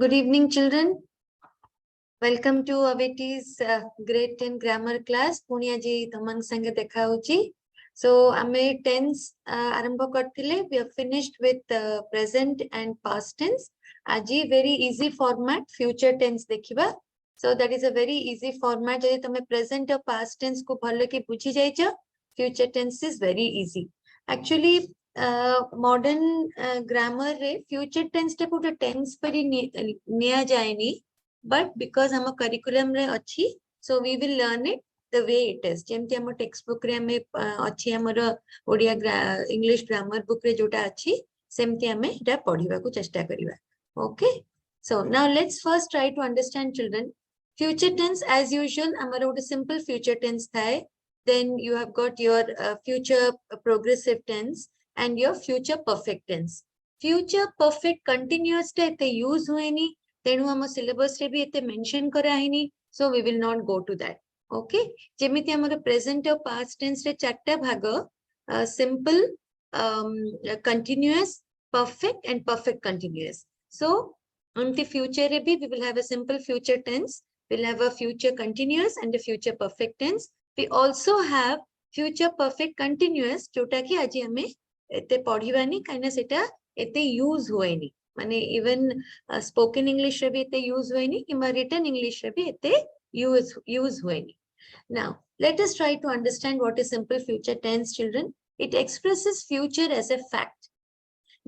Good evening, children. Welcome to Aveti's Grade 10 Grammar class. Puni aji tamang sange dekha hochi. So, ame tense arambha karthile. We have finished with present and past tense. Aji very easy format, future tense dekhiba. So, that is a very easy format. Jodi tame present or past tense ko bhalo ki buझी jaicha, future tense is very easy. Actually, modern grammar re future tense ta kote tense pari niya jayeni, but because our curriculum re achi, so we will learn it the way it is. जेमती हम textbook रे हमें अच्छी हमारा Odia English grammar book रे जोटा अच्छी सेमती हमें इटा पढ़िबा को चेष्टा करिबा. Okay, so now let's first try to understand, children. Future tense as usual हमारा उटे simple future tense थाए. Then you have got your future progressive tense and your future perfect tense. Future perfect continuous टे इते use हुए नी, तेणु हम syllabus रे भी इते mention करा है नी, so we will not go to that. Okay, जेमिति हमारे present और past tense रे चारटा भाग, simple, continuous, perfect and perfect continuous. So in the future रे भी we will have a simple future tense, we'll have a future continuous and a future perfect tense. We also have future perfect continuous, जोटा कि आज हमें इते पढ़िबानी काइना सेटा इते use होएनी, माने इवन spoken English रे भी इते यूज होएनी किंबा written English रे भी इते use होएनी. Now let us try to understand what is simple future tense, children. It expresses future as a fact.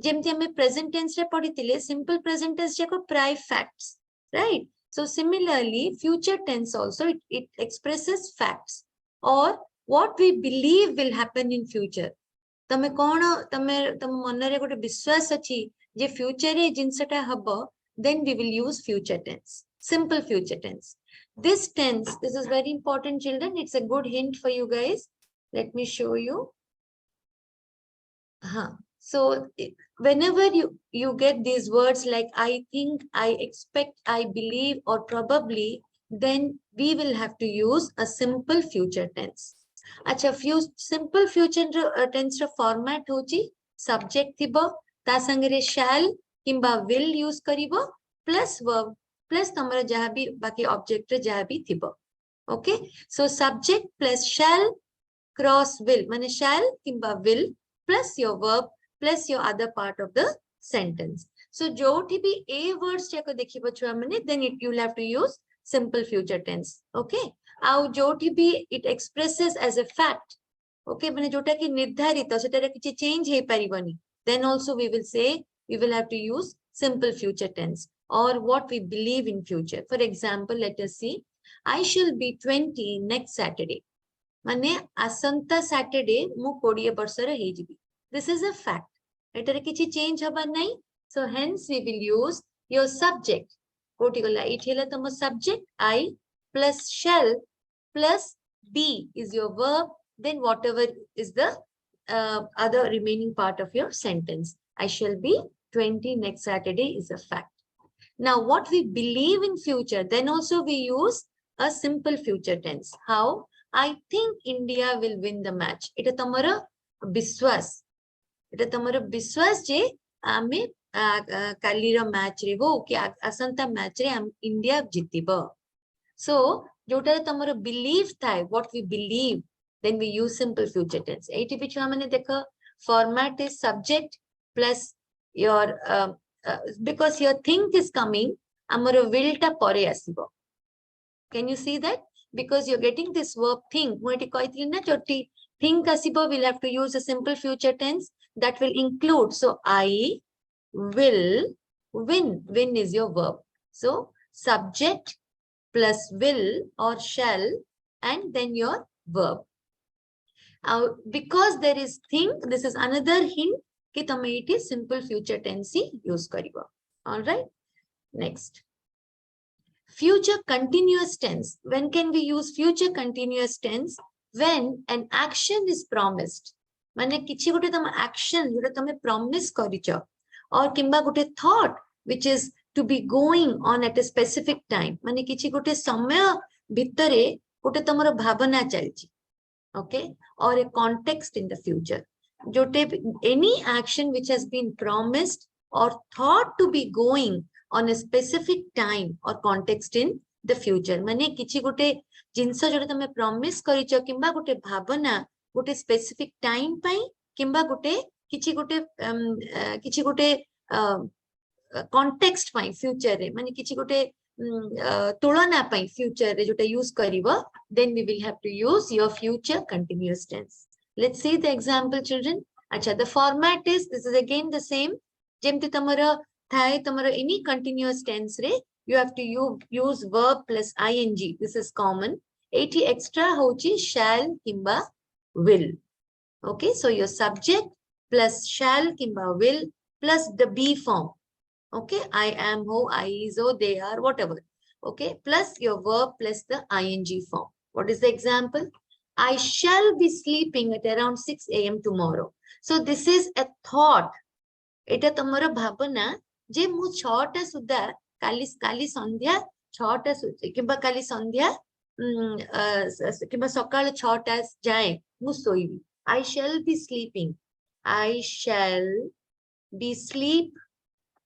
जेमती हमें present tense रे पढ़िथिले simple present tense जाको प्राय facts, right? So similarly future tense also it expresses facts or what we believe will happen in future. तमे कौन तम मन रे गोटे विश्वास अछि जे फ्यूचर रे जिंसटा हबो, then we will use future tense, simple future tense. This tense, this is very important, children. It's a good hint for you guys. Let me show you. So whenever you get these words like I think, I expect, I believe or probably, then we will have to use a simple future tense. अच्छा, simple future tense रो format होची subject थिबो, ता संगरे shall किंबा will use करिबो plus verb plus तमरा जहाँ भी बाकी object रे जहाँ भी थिबो. Okay, so subject plus shall cross will, माने shall किंबा will plus your verb plus your other part of the sentence. So जोठी भी a words जाको देखिबो छुआ माने, then you will have to use simple future tense. Okay, आउ जोठी भी it expresses as a fact. Okay, माने जोटा कि निर्धारित सेटारे किछि change hey परिबनी, then also we will say we will have to use simple future tense or what we believe in future. For example, let us see, I shall be 20 next Saturday. माने आसंता Saturday मु 20 वर्षर हे जिबी. This is a fact. एटारे किछि change हबा नै, so hence we will use your subject. कोटी गला इठेला तम subject I plus shall plus be is your verb, then whatever is the other remaining part of your sentence. I shall be 20 next Saturday is a fact. Now what we believe in future, then also we use a simple future tense. How? I think India will win the match. Ita tamara biswas. Ita tamara biswas je ame kalira match re ho ki asanta match re India jitiba. So जोटा तमरो belief था, what we believe, then we use simple future tense. Eighty पिछु हमने देखा format is subject plus your because your think is coming, amaro will ta pare asibo. Can you see that? Because you're getting this verb think, moiti koithili na joti think asibo, we'll have to use a simple future tense that will include. So I will win. Win is your verb. So subject plus will or shall and then your verb. Because there is think, this is another hint कि तमे इटी simple future tense use करिबो. All right, next, future continuous tense. When can we use future continuous tense? When an action is promised. माने किछि गोटे तम action जोटा तमे promise करिचो और किंबा गोटे thought which is to be going on at a specific time. माने किछि गोटे समय भितरे गोटे तमरो भावना चलछि. Okay, or a context in the future. Jote any action which has been promised or thought to be going on a specific time or context in the future. माने किछि गोटे जिंस जोटे तमे प्रॉमिस करिचो किंबा गोटे भावना गोटे स्पेसिफिक टाइम पई किंबा गोटे किछि गोटे कॉन्टेक्स्ट पई फ्यूचर रे माने किछि गोटे तुलना पई फ्यूचर रे जोटे यूज करिवो then we will have to use your future continuous tense. Let's see the example, children. Acha, the format is, this is again the same. Jemti tamara thai tamara any continuous tense re you have to use verb plus ing. This is common. 80 extra hochi shall kimba will. Okay, so your subject plus shall kimba will plus the be form. Okay, I am, ho, I is, ho, they are, whatever. Okay, plus your verb plus the ing form. What is the example? I shall be sleeping at around 6 a.m. tomorrow. So this is a thought. Eta tamara bhavana je mu 6टा सुद्धा काली संध्या 6टा किंबा काली संध्या किंबा सकाळ 6टा जाए मु सोइबी. I shall be sleeping. I shall be sleep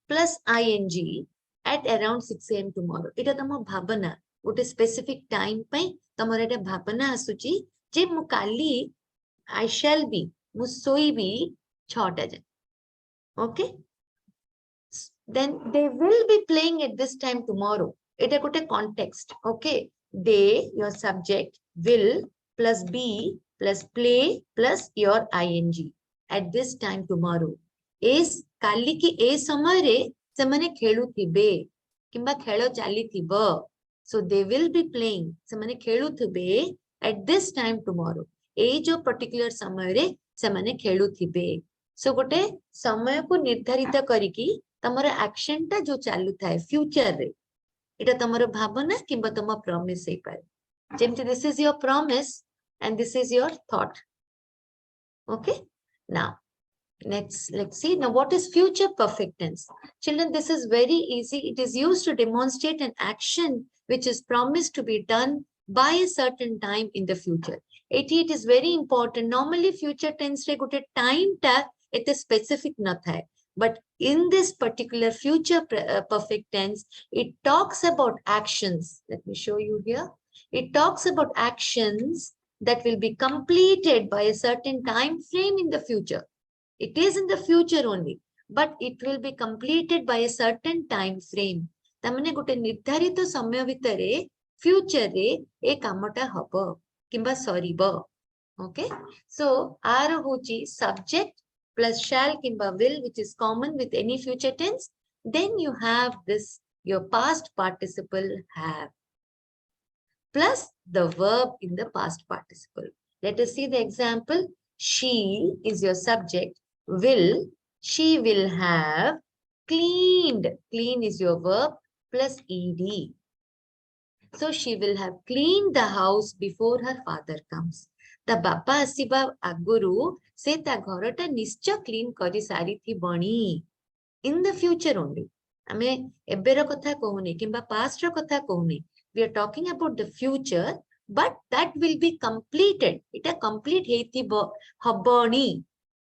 plus ing at around 6 a.m. tomorrow. Eta tamo bhavana गोटे specific time पई तमरे एटा भावना आसुची जे मु काली I shall be मु सोइबी 6टा जाए. Okay, then they will be playing at this time tomorrow. It is a context. Okay, they, your subject, will plus be plus play plus your ing at this time tomorrow is kali ki e samay re semane khelu thibe kimba khelo chali thibo. So they will be playing, semane khelu thibe at this time tomorrow. ए जो particular समय रे semane khelu thibe. So गोटे समय को निर्धारित करिकी तमर action टा जो चालू थाए फ्यूचर रे एटा तमर भावना किंबा तम प्रॉमिस हे पाए. जेमति this is your promise and this is your thought. Okay, now let's see now what is future perfect tense. Children, this is very easy. It is used to demonstrate an action which is promised to be done by a certain time in the future. It is very important. Normally future tense re gote time ta ete specific na thae, but in this particular future perfect tense it talks about actions. Let me show you here. It talks about actions that will be completed by a certain time frame in the future. It is in the future only, but it will be completed by a certain time frame. तामने गोटे निर्धारित समय भितरे future रे ए कामटा हबो किंबा सरीबो. Okay, so are होची subject plus shall kimba will, which is common with any future tense. Then you have this your past participle have plus the verb in the past participle. Let us see the example. She is your subject. Will, she will have cleaned. Clean is your verb plus ed. So she will have cleaned the house before her father comes. The baba asiba aguru se ta ghorata nischa clean kari sari thi bani. In the future only. Ame ebbera kotha kohuni kimba past ra kotha kohuni. We are talking about the future, but that will be completed. Ita complete heithi habani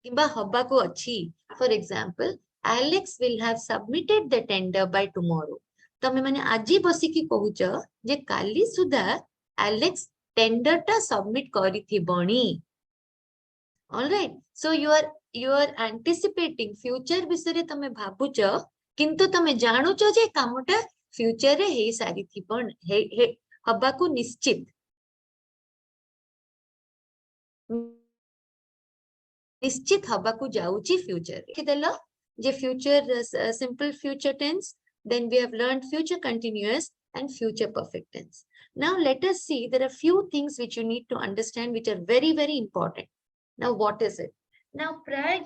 kimba habaku achi. For example, Alex will have submitted the tender by tomorrow. तमे माने आजी बसी की कहूच जे काली सुधा Alex tender ta submit करिथि बणी. All right, so you are anticipating future विषय तमे भाबुच किंतु तमे जानुच जे कामटा फ्यूचर रे हे सारी थी पण हे हबाकू निश्चित हबाकू जाउची फ्यूचर रे देलो जे future simple future tense. Then we have learned future continuous and future perfect tense. Now let us see, there are few things which you need to understand which are very, very important. Now what is it? Now prior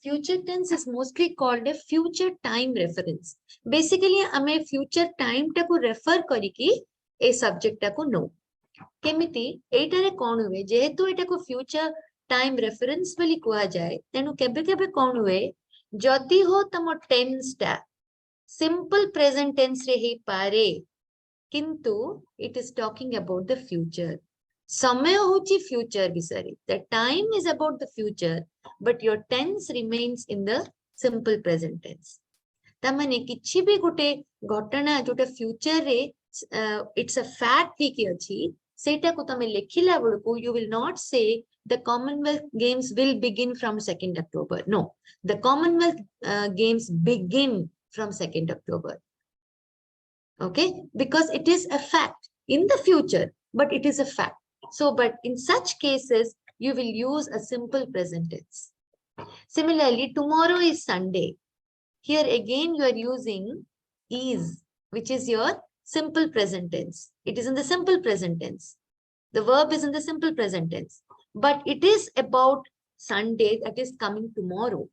future tense is mostly called a future time reference. Basically हमें future time टाको refer करके ए subject टाको know. केमिति एटारे कोन हुए जेहेतु एटाको future time reference बोली कुआ जाए तेनु केबे केबे कोन हुए जदि हो तम tense टा simple present tense रे ही पारे किंतु it is talking about the future. समय होची future विसरे. The time is about the future, but your tense remains in the simple present tense. तामाने किछि भी गुटे घटना जोटा फ्यूचर रे इट्स अ फैक्ट थी अछि सेटा को तमे लेखिला बळको यू विल नॉट से the Commonwealth Games will begin from 2nd October. No, the Commonwealth Games begin from 2nd October. Okay, because it is a fact in the future, but it is a fact. So, but in such cases, you will use a simple present tense. Similarly, tomorrow is Sunday. Here again, you are using is, which is your simple present tense. It is in the simple present tense. The verb is in the simple present tense, but it is about Sunday that is coming tomorrow.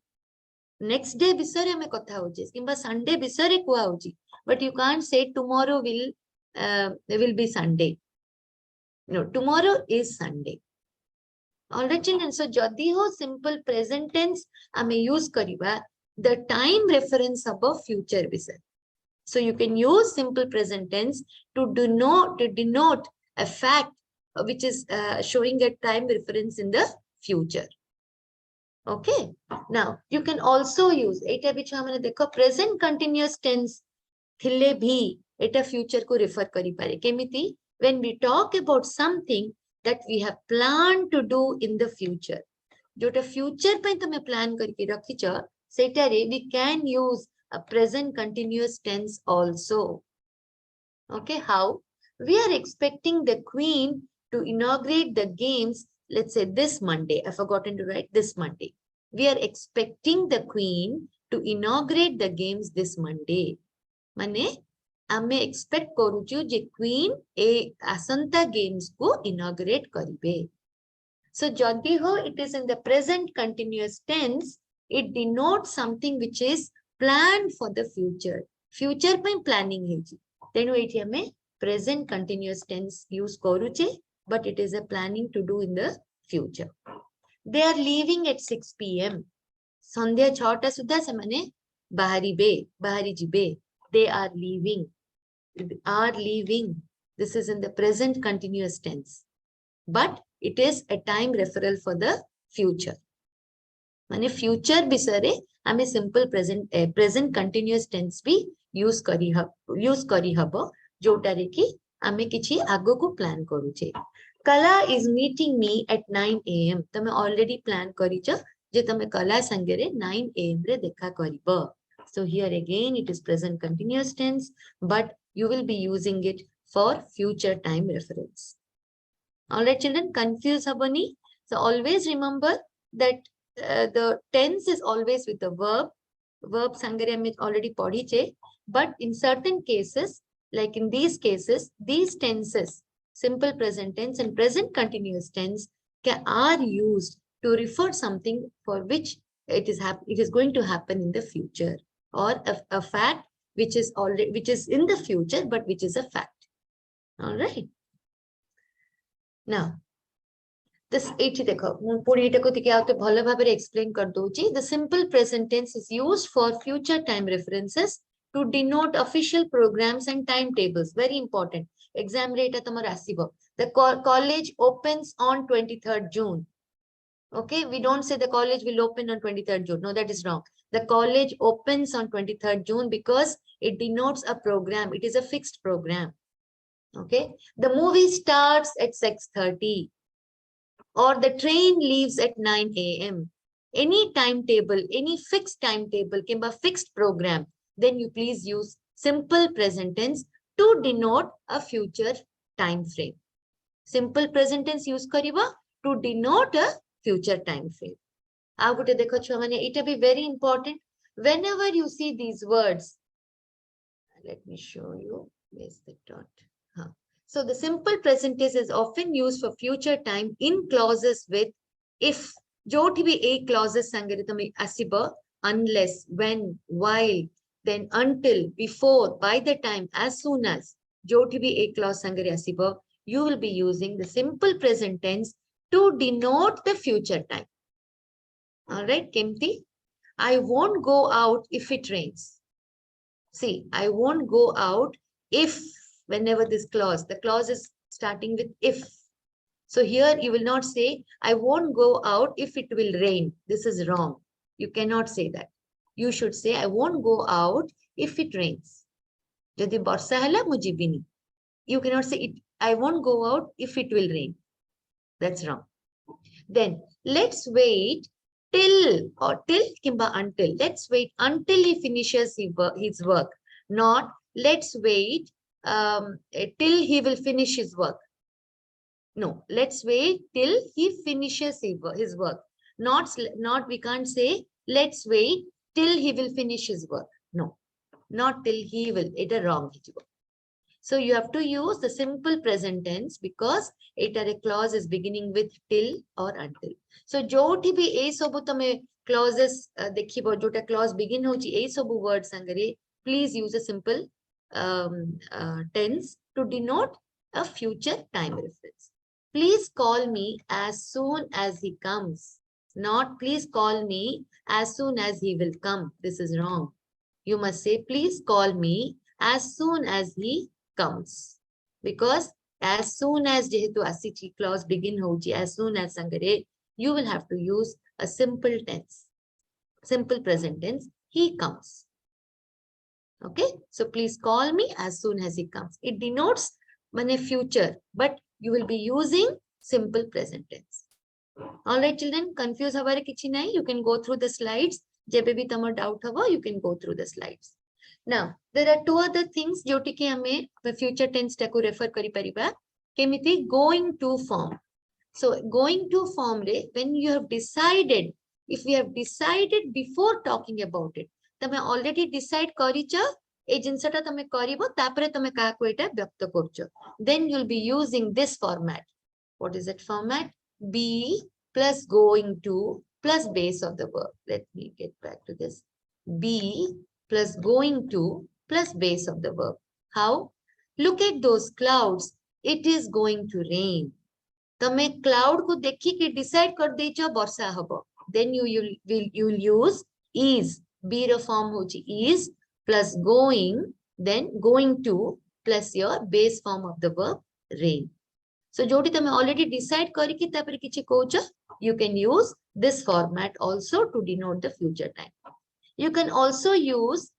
Next day bisare ame kotha hoje kimba Sunday bisare kuha hoji, but you can't say tomorrow will be Sunday. No, tomorrow is Sunday. All right, children. So jodi ho simple present tense ame use kariba the time reference above future bisare. So you can use simple present tense to denote a fact which is showing a time reference in the future. Okay. Now you can also use eta bicha हमने देखो present continuous tense thile bhi eta future को refer करी पारे केमिति when we talk about something that we have planned to do in the future जोटा future पे तमे plan करके रखिच सेटा रे we can use a present continuous tense also. Okay, how? We are expecting the Queen to inaugurate the games, let's say this Monday. I've forgotten to write this Monday. We are expecting the Queen to inaugurate the games this Monday. Mane, ame expect koruchu je Queen e asanta games ko inaugurate karibe. So, jodi ho, it is in the present continuous tense. It denotes something which is planned for the future. Future mein planning heji. Tenu ethi ame present continuous tense use koruche, but it is a planning to do in the future. They are leaving at 6 p.m. Sandhya 6टा सुद्धा semane bahari jibe. They are leaving. Are leaving. This is in the present continuous tense. But it is a time referral for the future. Mane future bisare ame simple present continuous tense भी use kari habo jotare ki ame kichi ago ko plan koruche. Kala is meeting me at 9 a.m. Tame already plan karicha je tame kala sangere 9 a.m. re dekha kariba. So here again it is present continuous tense, but you will be using it for future time reference. All right, children, confuse habani. So always remember that the tense is always with the verb. Verb sangare ame already padhiche. But in certain cases, like in these cases, these tenses, simple present tense and present continuous tense, are used to refer something for which it is going to happen in the future, or a fact which is in the future, but which is a fact. All right. Now, this explain the simple present tense is used for future time references to denote official programs and timetables. Very important. Exam rate the college opens on 23rd June. Okay, we don't say the college will open on 23rd June. No, that is wrong. The college opens on 23rd June because it denotes a program. It is a fixed program. Okay, the movie starts at 6:30 or the train leaves at 9 a.m. Any timetable, any fixed timetable, kimba fixed program, then you please use simple present tense to denote a future time frame. Simple present tense use kariba to denote a future time frame. It will be very important. Whenever you see these words, let me show you. Where's the dot? So the simple present tense is often used for future time in clauses with if. Joti bhi a clauses sangare tame asiba unless, when, while, then until, before, by the time, as soon as. Joti bhi a clause sangare asiba, you will be using the simple present tense to denote the future time. All right, Kemti. I won't go out if it rains. See, I won't go out if, whenever this clause, the clause is starting with if. So here you will not say, I won't go out if it will rain. This is wrong. You cannot say that. You should say, I won't go out if it rains. Jodi barsa hela mu jibini. You cannot say it. I won't go out if it will rain. That's wrong. Then let's wait till or till kimba until. Let's wait until he finishes his work. Not let's wait till he will finish his work. No, let's wait till he finishes his work. Not we can't say let's wait till he will finish his work. No, not till he will. It is wrong. So you have to use the simple present tense because it a clause is beginning with till or until. So joti bhi ei sobu tame clauses dekhibo jota clause begin hochi ei sobu word sangare, please use a simple tense to denote a future time reference. Please call me as soon as he comes. Not please call me as soon as he will come. This is wrong. You must say please call me as soon as he comes. Because as soon as jehetu asichi clause begin hoji, as soon as sangare, you will have to use a simple tense. Simple present tense. He comes. Okay. So please call me as soon as he comes. It denotes mane future, but you will be using simple present tense. All right, children, confuse habare kichi nahi. You can go through the slides. Jebe bhi tamar doubt hava, you can go through the slides. Now, there are two other things joti ke hame future tense taku refer kari pariba. Kemiti going to form. So going to form re, when you have decided, if we have decided before talking about it, tame already decide karicha, e jinsata tame karibo, tapare tame kahaku eta vyakta korcho. Then you'll be using this format. What is that format? Be plus going to plus base of the verb. Let me get back to this. Be plus going to plus base of the verb. How? Look at those clouds. It is going to rain. तमे cloud को देखी कि decide कर देचो वर्षा हबो, then you'll use is, be ର form होची is plus going, then going to plus your base form of the verb rain. So जोटी तमे already decide करी कि तापर किछि कहउचो, you can use this format also to denote the future time. You can also use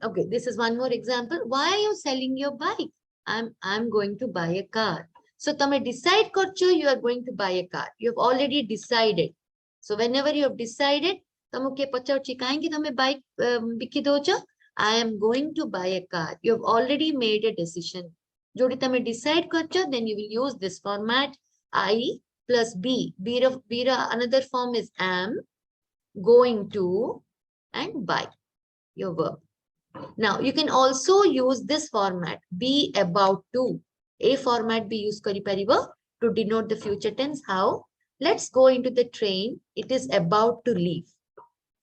okay, this is one more example. Why are you selling your bike? I'm going to buy a car. So tame decide karcho, you are going to buy a car. You have already decided. So whenever you have decided, tamuke pachauchi kahenki tame bike biki docho? I am going to buy a car. You have already made a decision. Jodi tame decide karcho, then you will use this format. I plus be. Bira another form is am, going to, and buy your verb. Now you can also use this format, be about to. A format be used kari paribo to denote the future tense. How? Let's go into the train. It is about to leave.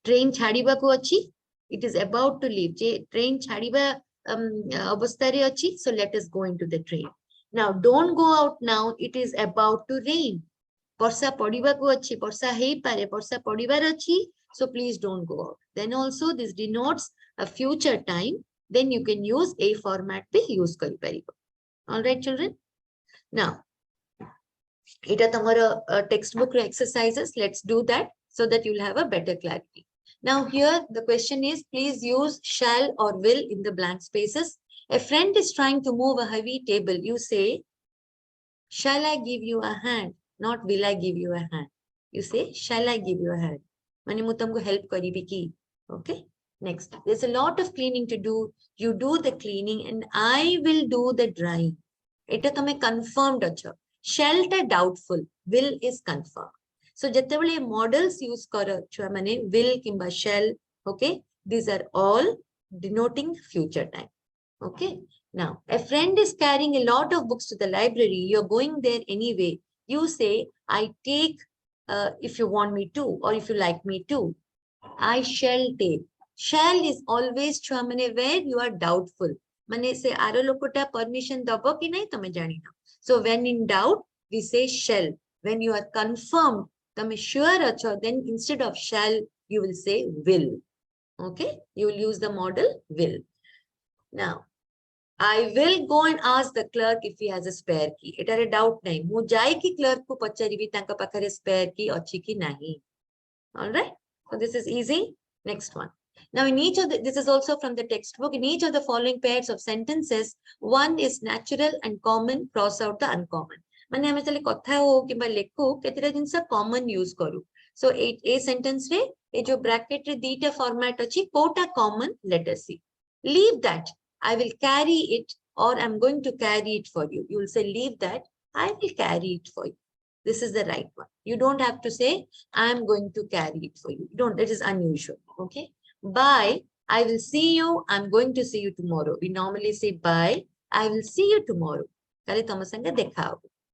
Train chhadiba ko achi. It is about to leave. Train chhadiba abastare achi. So let us go into the train. Now don't go out now. It is about to rain. Porsa padiba ko achi. Porsa hei pare. Porsa padibar achi. So please don't go out. Then also this denotes a future time. Then you can use a format be use kari paribo. All right, children. Now, ita tamara textbook exercises. Let's do that so that you'll have a better clarity. Now, here the question is, please use shall or will in the blank spaces. A friend is trying to move a heavy table. You say, shall I give you a hand? Not will I give you a hand. You say, shall I give you a hand? Mani mu tamko help karibi ki. Okay. Next, there's a lot of cleaning to do. You do the cleaning and I will do the drying. Eta tame confirmed acha. Shall ta doubtful. Will is confirmed. So jetebale models use kara chua mane will kimba shall. Okay. These are all denoting future time. Okay. Now, a friend is carrying a lot of books to the library. You're going there anyway. You say, I take if you want me to or if you like me to. I shall take. Shall is always chua mane where you are doubtful. Mane se aro lokota permission dabo ki nahi tame jani na. So when in doubt, we say shall. When you are confirmed, tame sure acho, then instead of shall, you will say will. Okay? You will use the model will. Now, I will go and ask the clerk if he has a spare key. It are a doubt nahi. Mu jai ki clerk ko pacharibi tanka pakhare spare key achi ki nahi. All right? So this is easy. Next one. Now, in each of this is also from the textbook. In each of the following pairs of sentences, one is natural and common. Cross out the uncommon. ମାନେ ଆମେ ଯେତେବେଳେ କଥା ହଉ କିମ୍ବା ଲେଖୁ କେତେଟା ଜିନିଷ common use କରୁ. So a sentence ରେ ଏ ଯୋଉ bracket ରେ ଦିଟା format ଅଛି କୋଉଟା common, let us see. Leave that. I will carry it, or I'm going to carry it for you. You will say leave that. I will carry it for you. This is the right one. You don't have to say I'm going to carry it for you. You don't. That is unusual. Okay. Bye. I will see you. I'm going to see you tomorrow. We normally say bye. I will see you tomorrow.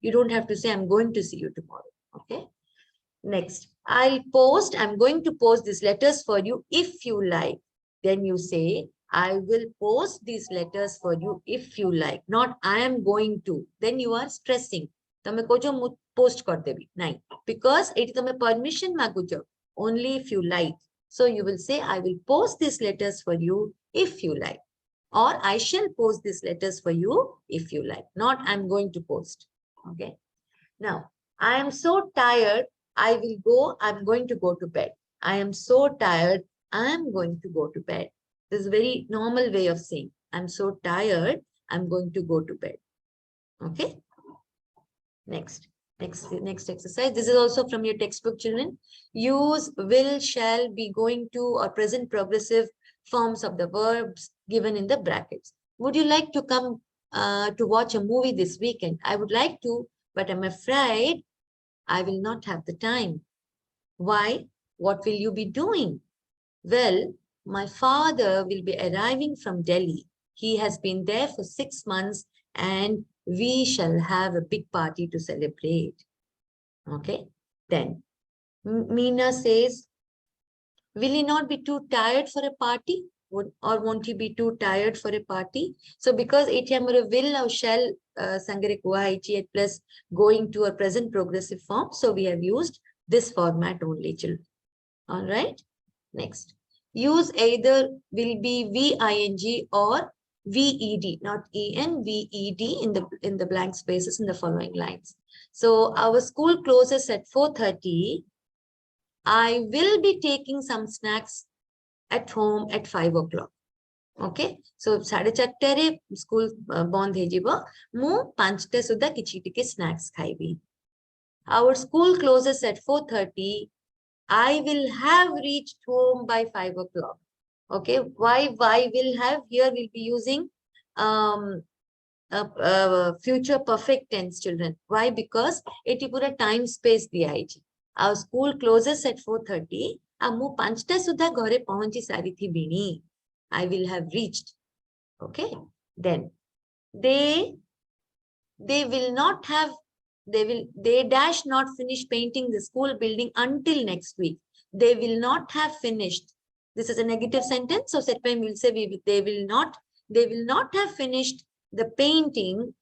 You don't have to say I'm going to see you tomorrow. Okay. Next. I'll post. I'm going to post these letters for you if you like. Then you say I will post these letters for you if you like. Not I am going to. Then you are stressing. તમે કહો હું post કરદેવી નહીં, because at તમે permission માંગુજો only if you like. So you will say I will post these letters for you if you like, or I shall post these letters for you if you like, not I'm going to post. Okay. Now I am so tired. I'm going to go to bed. I am so tired. I'm going to go to bed. This is a very normal way of saying I'm so tired. I'm going to go to bed. Okay. Next exercise. This is also from your textbook, children. Use will, shall, be, going to, or present progressive forms of the verbs given in the brackets. Would you like to come to watch a movie this weekend? I would like to, but I'm afraid I will not have the time. Why? What will you be doing? Well, my father will be arriving from Delhi. He has been there for 6 months and we shall have a big party to celebrate. Okay. Then Meena says, will he not be too tired for a party? Or won't he be too tired for a party? So because will or shall sangare kuha plus going to a present progressive form, so we have used this format only, children. All right. Next. Use either will be VING or VED, not EN, VED in the blank spaces in the following lines. So our school closes at 4:30. I will be taking some snacks at home at 5 o'clock. Okay. So 4:30 school bond hejibo. Mu 5 sudha kichi tike snacks khaibi. Our school closes at 4:30. I will have reached home by 5 o'clock. Okay, why will have? Here we'll be using future perfect tense, children. Why? Because it is pura time space diya hai. Our school closes at 4:30. Amu 5टा सुधा घरे पहुंची सारी थी बीनी. I will have reached. Okay. Then they will not have. They dash not finish painting the school building until next week. They will not have finished. This is a negative sentence. So set time will say they will not have finished the painting.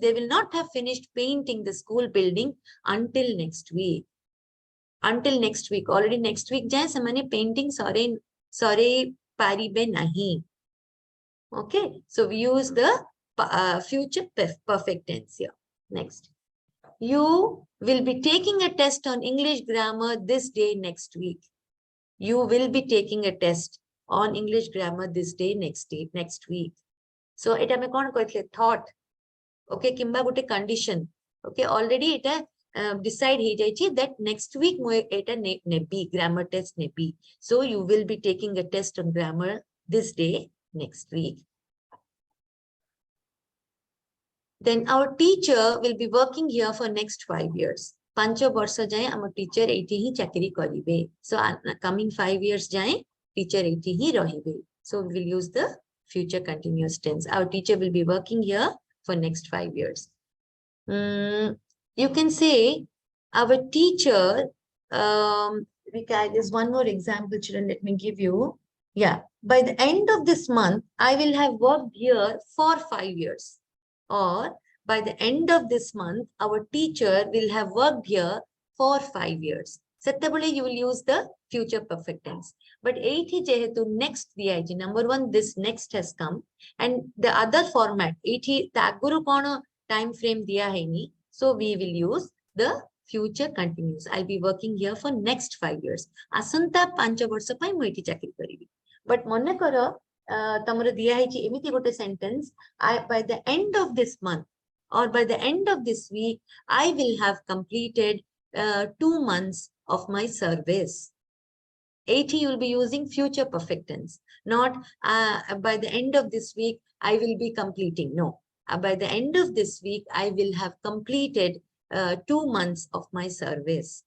They will not have finished painting the school building until next week. Until next week. Already next week jaye samane painting sorry paribe nahi. Okay. So we use the future perfect tense here. Next. You will be taking a test on English grammar this day next week. You will be taking a test on English grammar this day next week. So eta me kon koithle thought. Okay, kimba gote condition. Okay, already eta decide he jaichi that next week mo eta nebi grammar test nebi. So you will be taking a test on grammar this day next week. Then our teacher will be working here for next 5 years. 5 ବର୍ଷ ଯାଏ ଆମ teacher ଏଇଠି ହିଁ ଚାକିରି କରିବେ. So coming 5 years ଯାଏ teacher ଏଇଠି ହିଁ ରହିବେ. So we will use the future continuous tense. Our teacher will be working here for next 5 years. You can say our teacher, there's one more example, children, let me give you. Yeah, by the end of this month, I will have worked here for 5 years. Or by the end of this month, our teacher will have worked here for 5 years. Setabule you will use the future perfect tense. But eithi jehetu next diyaji. Number one, this next has come. And the other format, eithi taguru kono time frame diya haini. So we will use the future continues. I'll be working here for next 5 years. Asanta 5 ବର୍ଷ ପାଇଁ ମୁଁ ଏଠି ଚାକିରି କରିବି. But ମନେ କର ତମର ଦିଆ ହେଇଛି ଏମିତି ଗୋଟେ sentence, by the end of this month or by the end of this week, I will have completed 2 months of my service. 80 you will be using future perfect tense, not by the end of this week I will be completing. No, by the end of this week I will have completed 2 months of my service.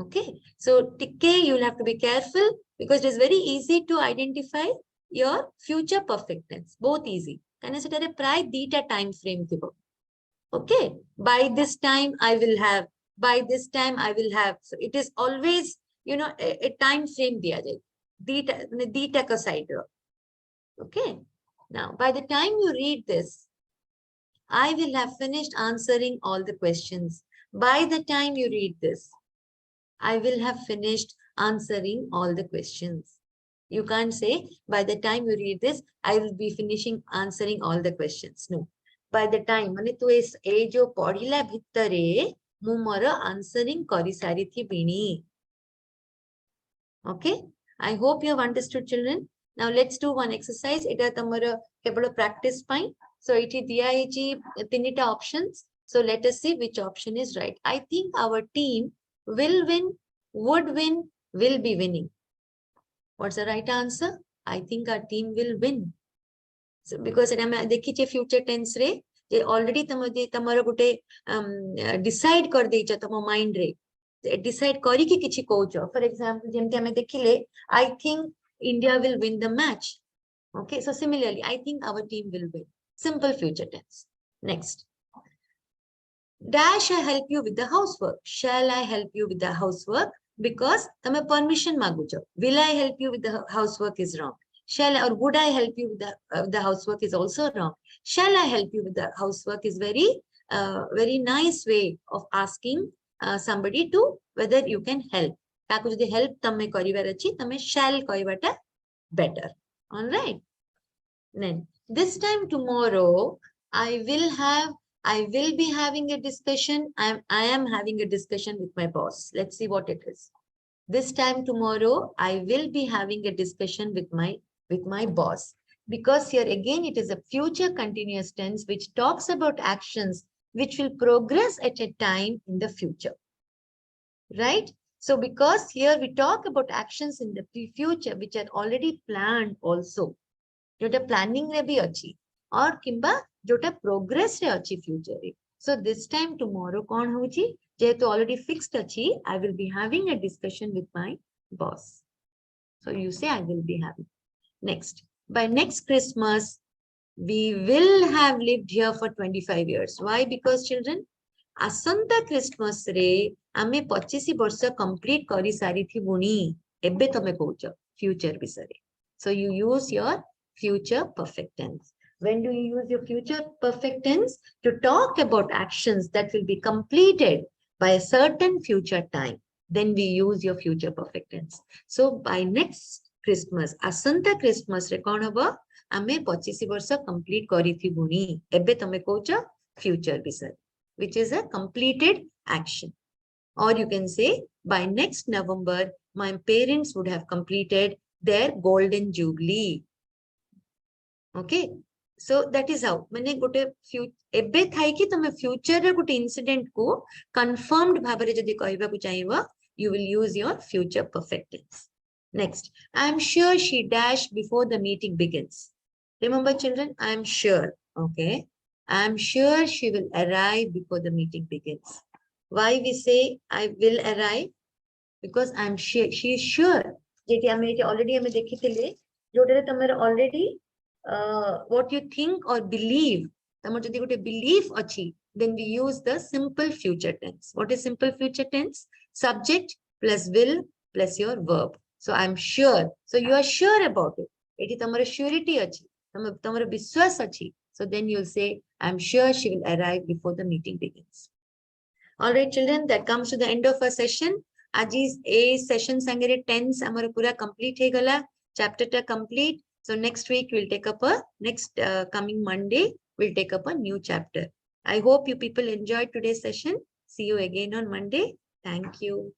Okay, so you'll have to be careful because it is very easy to identify your future perfect tense. Both easy. Can I say pray dita time frame thibo? Okay, by this time I will have, by this time I will have. So it is always, you know, a time frame diya jaye. Dita ka side. Okay, now by the time you read this, I will have finished answering all the questions. By the time you read this, I will have finished answering all the questions. You can't say by the time you read this, I will be finishing answering all the questions. No. By the time, माने तू ए जो पढ़िला भितरे मु मोर answering करि सारी थी बिनी. Okay, I hope you have understood, children. Now let's do one exercise. Eta tamara kebolo practice ପାଇଁ. So it diya hechi tinita options. So let us see which option is right. I think our team will win, would win, will be winning. What's the right answer? I think our team will win. So because it am dekhiche future tense re je already tamara gote decide kar deicha tamo mind re decide kari ki kichi koucho. For example, jemti ame dekhile I think India will win the match. Okay, so similarly I think our team will win. Simple future tense. Next, dash I help you with the housework. Shall I help you with the housework? Because tame permission magucho. Will I help you with the housework is wrong. Shall or would I help you with the housework is also wrong. Shall I help you with the housework is very nice way of asking somebody to whether you can help. Taku jodi help tame karibar achi tame shall kahibata better. All right. Then this time tomorrow I will be having a discussion. I am having a discussion with my boss. Let's see what it is. This time tomorrow I will be having a discussion with my boss. Because here again it is a future continuous tense which talks about actions which will progress at a time in the future. Right? So because here we talk about actions in the future which are already planned also. Jota planning re bhi achi or kimba jota progress re achi future re. So this time tomorrow kon hoji jehetu already fixed achi, I will be having a discussion with my boss. So you say I will be having. Next, by next Christmas we will have lived here for 25 years. Why? Because children, asanta Christmas re ame 25 ବର୍ଷ complete କରି ସାରିଥିବୁନି. ଏବେ ତମେ କହୁଛ future ବିଷୟରେ. So you use your future perfect tense. When do you use your future perfect tense? To talk about actions that will be completed by a certain future time. Then we use your future perfect tense. So by next Christmas, asanta Christmas re kon hobo ame 25 ବର୍ଷ complete କରିଥିବୁନି. ଏବେ ତମେ କହୁଛ future ବିଷୟରେ, which is a completed action. Or you can say by next November my parents would have completed their golden jubilee. Okay, so that is how mane gote ebe thai ki tame future re gote incident ko confirmed bhabare jodi kahiba ku chaiba, you will use your future perfect tense. Next, I am sure she dash before the meeting begins. Remember children, I am sure. Okay, I am sure she will arrive before the meeting begins. Why we say I will arrive? Because I am sure. She is sure. Jeti ame already ame dekhithile jodare tamara already what you think or believe. Tamar jodi gote belief achi, then we use the simple future tense. What is simple future tense? Subject plus will plus your verb. So I am sure. So you are sure about it. Eti tamara surety achi. Tamara biswas achi. So then you'll say I am sure she will arrive before the meeting begins. All right, children, that comes to the end of our session. Aji's a session sangere tense amar pura complete he gala. Chapter ta complete. So next week we'll take up coming Monday we'll take up a new chapter. I hope you people enjoyed today's session. See you again on Monday. Thank you.